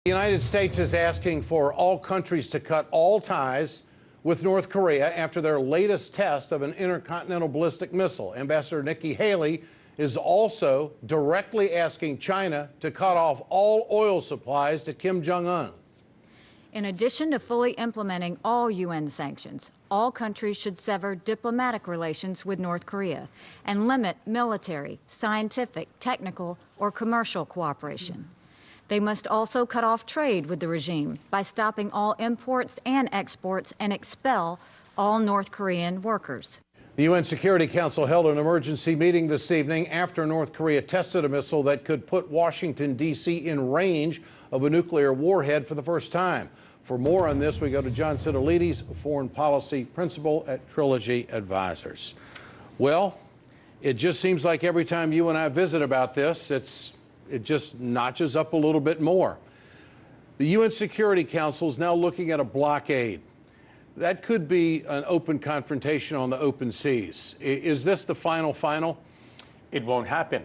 The United States is asking for all countries to cut all ties with North Korea after their latest test of an intercontinental ballistic missile. Ambassador Nikki Haley is also directly asking China to cut off all oil supplies to Kim Jong-un. In addition to fully implementing all UN sanctions, all countries should sever diplomatic relations with North Korea and limit military, scientific, technical, or commercial cooperation. They must also cut off trade with the regime by stopping all imports and exports and expel all North Korean workers. The UN Security Council held an emergency meeting this evening after North Korea tested a missile that could put Washington, D.C. in range of a nuclear warhead for the first time. For more on this, we go to John Sitilides, Foreign Policy Principal at Trilogy Advisors. Well, it just seems like every time you and I visit about this, it just notches up a little bit more. The UN Security Council is now looking at a blockade. That could be an open confrontation on the open seas. Is this the final? It won't happen.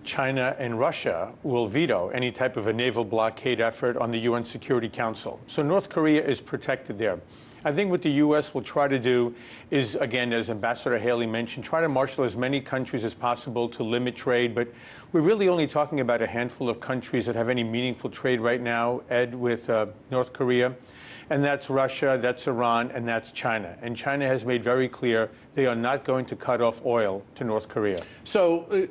China and Russia will veto any type of a naval blockade effort on the UN Security Council. So North Korea is protected there. I think what the U.S. will try to do is, again, as Ambassador Haley mentioned, try to marshal as many countries as possible to limit trade. But we're really only talking about a handful of countries that have any meaningful trade right now, Ed, with North Korea. And that's Russia, that's Iran, and that's China. And China has made very clear they are not going to cut off oil to North Korea. So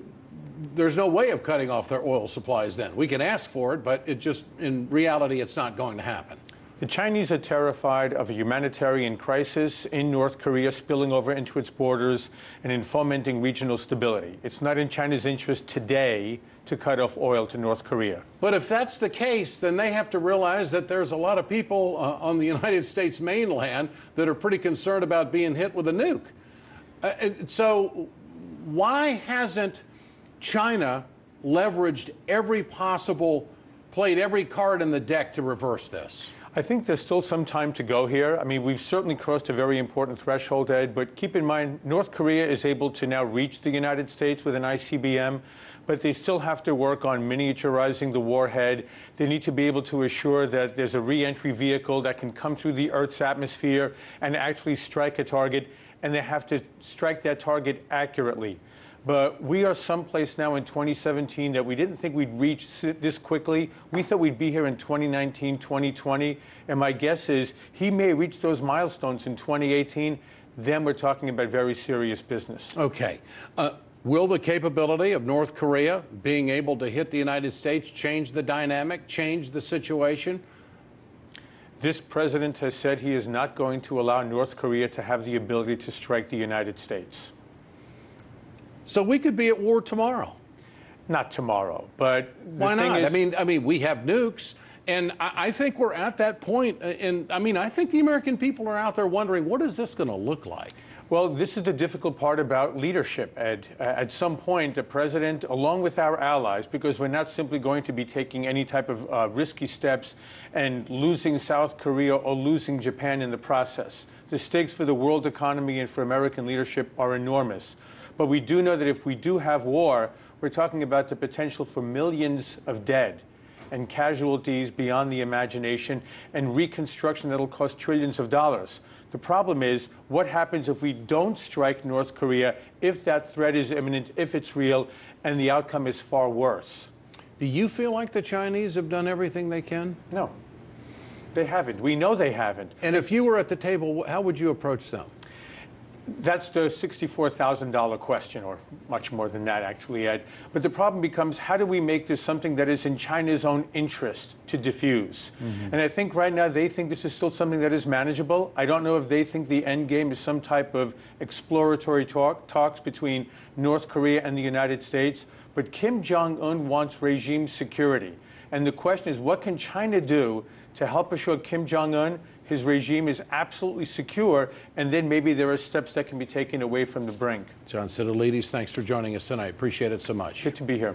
there's no way of cutting off their oil supplies then. We can ask for it, but in reality, it's not going to happen. The Chinese are terrified of a humanitarian crisis in North Korea spilling over into its borders and in fomenting regional stability. It's not in China's interest today to cut off oil to North Korea. But if that's the case, then they have to realize that there's a lot of people on the United States mainland that are pretty concerned about being hit with a nuke. So why hasn't China leveraged played every card in the deck to reverse this? I think there's still some time to go here. I mean, we've certainly crossed a very important threshold, Ed, but keep in mind, North Korea is able to now reach the United States with an ICBM, but they still have to work on miniaturizing the warhead. They need to be able to assure that there's a re-entry vehicle that can come through the Earth's atmosphere and actually strike a target, and they have to strike that target accurately. But we are someplace now in 2017 that we didn't think we'd reach this quickly. We thought we'd be here in 2019, 2020. And my guess is he may reach those milestones in 2018. Then we're talking about very serious business. Okay. Will the capability of North Korea being able to hit the United States change the dynamic, change the situation? This president has said he is not going to allow North Korea to have the ability to strike the United States. So we could be at war tomorrow. Not tomorrow, but why not? I mean, we have nukes, and I think we're at that point. And I mean, I think the American people are out there wondering, what is this going to look like? Well, this is the difficult part about leadership, Ed. At some point, the president, along with our allies, because we're not simply going to be taking any type of risky steps and losing South Korea or losing Japan in the process. The stakes for the world economy and for American leadership are enormous. But we do know that if we do have war, we're talking about the potential for millions of dead and casualties beyond the imagination and reconstruction that'll cost trillions of dollars. The problem is, what happens if we don't strike North Korea, if that threat is imminent, if it's real, and the outcome is far worse? Do you feel like the Chinese have done everything they can? No, they haven't. We know they haven't. And if you were at the table, how would you approach them? That's the $64,000 question, or much more than that, actually, Ed. But the problem becomes, how do we make this something that is in China's own interest to diffuse? And I think right now they think this is still something that is manageable. I don't know if they think the end game is some type of exploratory talks between North Korea and the United States. But Kim Jong-un wants regime security. And the question is, what can China do to help assure Kim Jong-un his regime is absolutely secure, and then maybe there are steps that can be taken away from the brink? John Sitilides, thanks for joining us tonight. Appreciate it so much. Good to be here.